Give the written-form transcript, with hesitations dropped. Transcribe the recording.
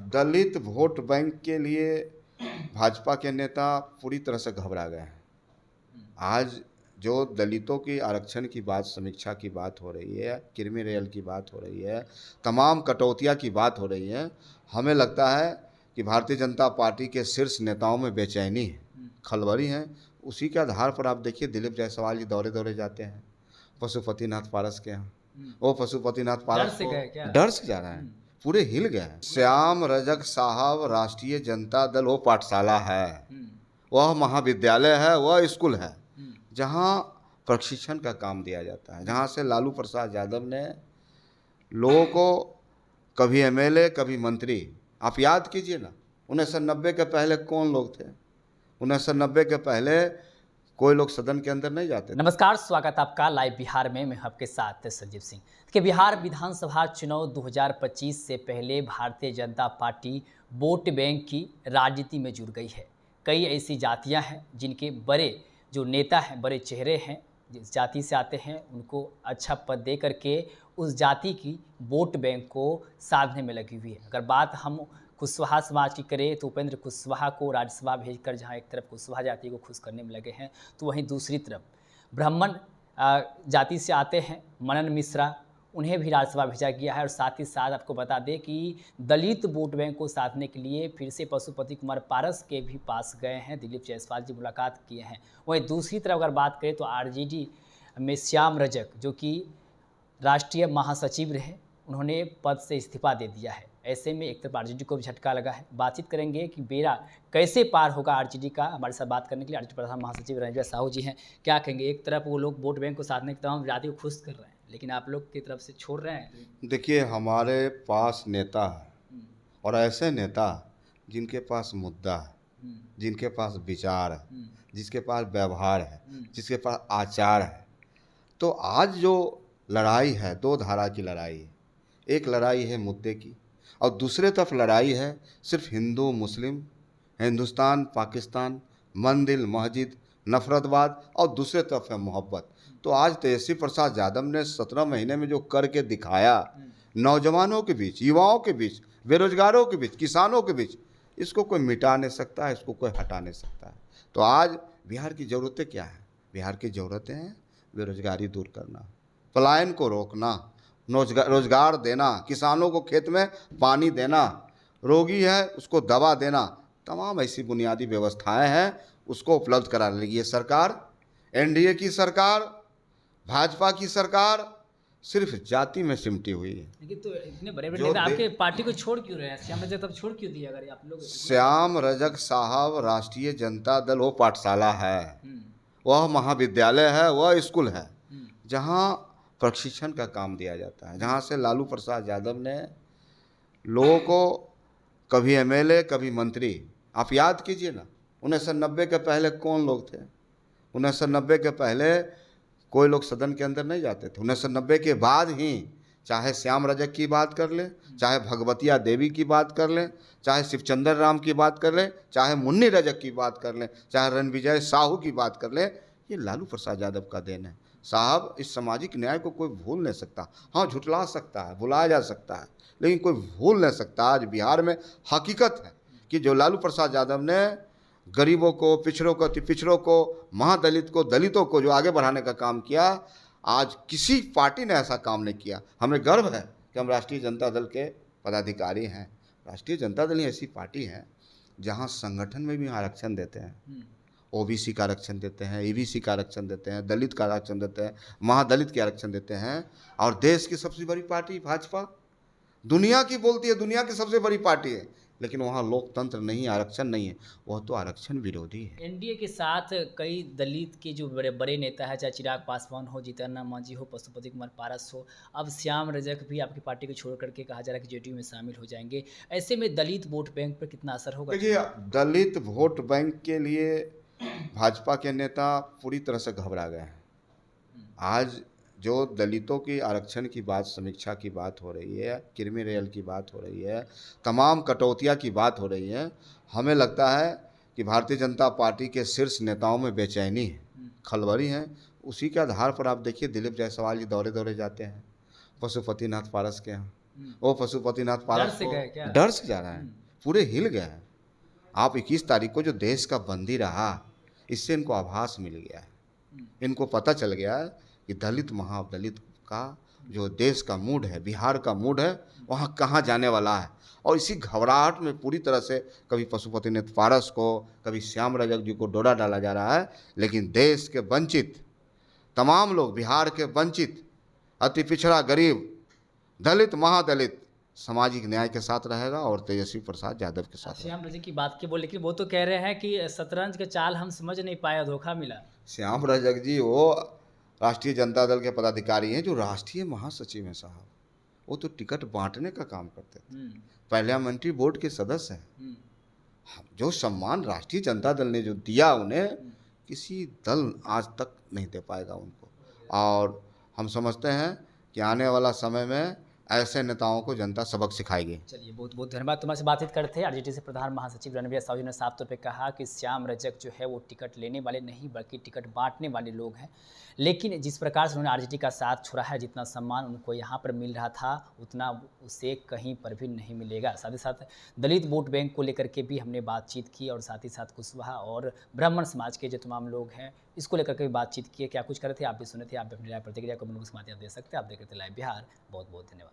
दलित vote bank के लिए भाजपा के नेता पूरी तरह से घबरा गए हैं। आज जो दलितों की आरक्षण की बात, समीक्षा की बात हो रही है, क्रीमी लेयर की बात हो रही है, तमाम कटौतियाँ की बात हो रही है, हमें लगता है कि भारतीय जनता पार्टी के शीर्ष नेताओं में बेचैनी है, खलबली है। उसी के आधार पर आप देखिए दिलीप जायसवाल जी दौरे दौरे जाते हैं पशुपतिनाथ पारस के यहाँ। वो पशुपतिनाथ पारस को डर से जा रहे हैं, पूरे हिल गए हैं। श्याम रजक साहब राष्ट्रीय जनता दल वो पाठशाला है, वह महाविद्यालय है, वह स्कूल है जहाँ प्रशिक्षण का काम दिया जाता है, जहाँ से लालू प्रसाद यादव ने लोगों को कभी एमएलए कभी मंत्री, आप याद कीजिए ना 1990 के पहले कौन लोग थे। 1990 के पहले कोई लोग सदन के अंदर नहीं जाते। नमस्कार, स्वागत आपका लाइव बिहार में। मैं आपके साथ संजीव सिंह। कि बिहार विधानसभा चुनाव 2025 से पहले Bharatiya Janata party vote bank की राजनीति में जुड़ गई है। कई ऐसी जातियां हैं जिनके बड़े जो नेता हैं, बड़े चेहरे हैं, जिस जाति से आते हैं उनको अच्छा पद दे करके उस जाति की वोट बैंक को साधने में लगी हुई है। अगर बात हम कुशवाहा समाज की करें तो उपेंद्र कुशवाहा को राज्यसभा भेजकर जहां एक तरफ कुशवाहा जाति को खुश करने में लगे हैं, तो वहीं दूसरी तरफ ब्राह्मण जाति से आते हैं मनन मिश्रा, उन्हें भी राज्यसभा भेजा गया है। और साथ ही साथ आपको बता दें कि दलित वोट बैंक को साधने के लिए फिर से पशुपति कुमार पारस के भी पास गए हैं, दिलीप जायसवाल जी मुलाकात किए हैं। वहीं दूसरी तरफ अगर बात करें तो आरजेडी में श्याम रजक जो कि राष्ट्रीय महासचिव रहे, उन्होंने पद से इस्तीफा दे दिया है। ऐसे में एक तरफ आरजेडी को भी झटका लगा है। बातचीत करेंगे कि बेड़ा कैसे पार होगा आरजेडी का। हमारे साथ बात करने के लिए आरजेडी प्रधान महासचिव रणजीत साहू जी हैं। क्या कहेंगे, एक तरफ वो लोग वोट बैंक को साधने के तमाम जाति को खुश कर रहे हैं, लेकिन आप लोग की तरफ से छोड़ रहे हैं। देखिए, हमारे पास नेता है और ऐसे नेता जिनके पास मुद्दा है, जिनके पास विचार है, जिसके पास व्यवहार है, जिसके पास आचार है। तो आज जो लड़ाई है, दो धारा की लड़ाई है। एक लड़ाई है मुद्दे की और दूसरे तरफ लड़ाई है सिर्फ हिंदू मुस्लिम, हिंदुस्तान पाकिस्तान, मंदिर मस्जिद, नफरतवाद, और दूसरे तरफ है मोहब्बत। तो आज तेजस्वी प्रसाद यादव ने 17 महीने में जो करके दिखाया, नौजवानों के बीच, युवाओं के बीच, बेरोजगारों के बीच, किसानों के बीच, इसको कोई मिटा नहीं सकता है, इसको कोई हटा नहीं सकता है। तो आज बिहार की ज़रूरतें क्या हैं? बिहार की ज़रूरतें हैं बेरोजगारी दूर करना, पलायन को रोकना, रोजगार देना, किसानों को खेत में पानी देना, रोगी है उसको दवा देना, तमाम ऐसी बुनियादी व्यवस्थाएं हैं, उसको उपलब्ध करा लेगी ये सरकार। एनडीए की सरकार, भाजपा की सरकार सिर्फ जाति में सिमटी हुई है। लेकिन तो इतने बड़े बड़े नेता आपके पार्टी को छोड़ क्यों रहे हैं? श्याम रजक तब छोड़ क्यों दिया? अगर आप लोग श्याम रजक साहब राष्ट्रीय जनता दल वो पाठशाला है, वह महाविद्यालय है, वह स्कूल है जहाँ प्रशिक्षण का काम दिया जाता है, जहाँ से लालू प्रसाद यादव ने लोगों को कभी एमएलए कभी मंत्री, आप याद कीजिए ना 1990 के पहले कौन लोग थे। 1990 के पहले कोई लोग सदन के अंदर नहीं जाते थे। 1990 के बाद ही चाहे श्याम रजक की बात कर लें, चाहे भगवतिया देवी की बात कर लें, चाहे शिवचंद्र राम की बात कर लें, चाहे मुन्नी रजक की बात कर लें, चाहे रणविजय साहू की बात कर लें, ये लालू प्रसाद यादव का देन है साहब। इस सामाजिक न्याय को कोई भूल नहीं सकता। हाँ, झुठला सकता है, भुलाया जा सकता है, लेकिन कोई भूल नहीं सकता। आज बिहार में हकीकत है कि जो लालू प्रसाद यादव ने गरीबों को, पिछड़ों को, महादलित को, दलितों को जो आगे बढ़ाने का काम किया, आज किसी पार्टी ने ऐसा काम नहीं किया। हमें गर्व है कि हम राष्ट्रीय जनता दल के पदाधिकारी हैं। राष्ट्रीय जनता दल ही ऐसी पार्टी है जहाँ संगठन में भी आरक्षण देते हैं, ओबीसी का आरक्षण देते हैं, ईबीसी का आरक्षण देते हैं, दलित का आरक्षण देते हैं, महादलित के आरक्षण देते हैं। और देश की सबसे बड़ी पार्टी भाजपा दुनिया की बोलती है, दुनिया की सबसे बड़ी पार्टी है, लेकिन वहाँ लोकतंत्र नहीं, आरक्षण नहीं है, वह तो आरक्षण विरोधी है। एनडीए के साथ कई दलित के जो बड़े बड़े नेता है, चाहे चिराग पासवान हो, जीतन राम मांझी हो, पशुपति कुमार पारस हो, अब श्याम रजक भी आपकी पार्टी को छोड़ करके कहा जा रहा है कि जेडीयू में शामिल हो जाएंगे। ऐसे में दलित वोट बैंक पर कितना असर होगा? देखिए, दलित वोट बैंक के लिए भाजपा के नेता पूरी तरह से घबरा गए हैं। आज जो दलितों की आरक्षण की बात, समीक्षा की बात हो रही है, क्रीमी लेयर की बात हो रही है, तमाम कटौतियाँ की बात हो रही है, हमें लगता है कि भारतीय जनता पार्टी के शीर्ष नेताओं में बेचैनी है, खलबली है। उसी के आधार पर आप देखिए दिलीप जायसवाल जी दौरे दौरे जाते हैं पशुपतिनाथ पारस के यहाँ। वो पशुपतिनाथ पारस से गए क्या? डर से जा रहे हैं, पूरे हिल गए हैं। आप 21 तारीख को जो देश का बंदी रहा, इससे इनको आभास मिल गया है, इनको पता चल गया है कि दलित महादलित का जो देश का मूड है, बिहार का मूड है, वहाँ कहाँ जाने वाला है। और इसी घबराहट में पूरी तरह से कभी पशुपतिनाथ पारस को, कभी श्याम रजक जी को डोरा डाला जा रहा है। लेकिन देश के वंचित तमाम लोग, बिहार के वंचित, अति पिछड़ा, गरीब, दलित, महादलित सामाजिक न्याय के साथ रहेगा और तेजस्वी प्रसाद यादव के साथ। श्याम रजक की बात की बोल, लेकिन वो तो कह रहे हैं कि शतरंज के चाल हम समझ नहीं पाए, धोखा मिला। श्याम रजक जी वो राष्ट्रीय जनता दल के पदाधिकारी हैं, जो राष्ट्रीय महासचिव हैं साहब। वो तो टिकट बांटने का काम करते थे, पार्लियामेंट्री बोर्ड के सदस्य हैं। जो सम्मान राष्ट्रीय जनता दल ने जो दिया उन्हें, किसी दल आज तक नहीं दे पाएगा उनको। और हम समझते हैं कि आने वाला समय में ऐसे नेताओं को जनता सबक सिखाएगी। चलिए, बहुत बहुत धन्यवाद। तुम्हारे से बातचीत करते हैं। आरजेडी से प्रधान महासचिव रणवीर साहू जी ने साफ तौर पे कहा कि श्याम रजक जो है वो टिकट लेने वाले नहीं बल्कि टिकट बांटने वाले लोग हैं। लेकिन जिस प्रकार से उन्होंने आरजेडी का साथ छोड़ा है, जितना सम्मान उनको यहाँ पर मिल रहा था उतना उसे कहीं पर भी नहीं मिलेगा। साथ ही साथ दलित वोट बैंक को लेकर के भी हमने बातचीत की और साथ ही साथ कुशवाहा और ब्राह्मण समाज के जो तमाम लोग हैं इसको लेकर के भी बातचीत की। क्या कुछ कर रहे थे आप भी सुने थे। आप भी अपनी राय प्रतिक्रिया को दे सकते हैं। आप देख रहे थे लाइव बिहार। बहुत बहुत धन्यवाद।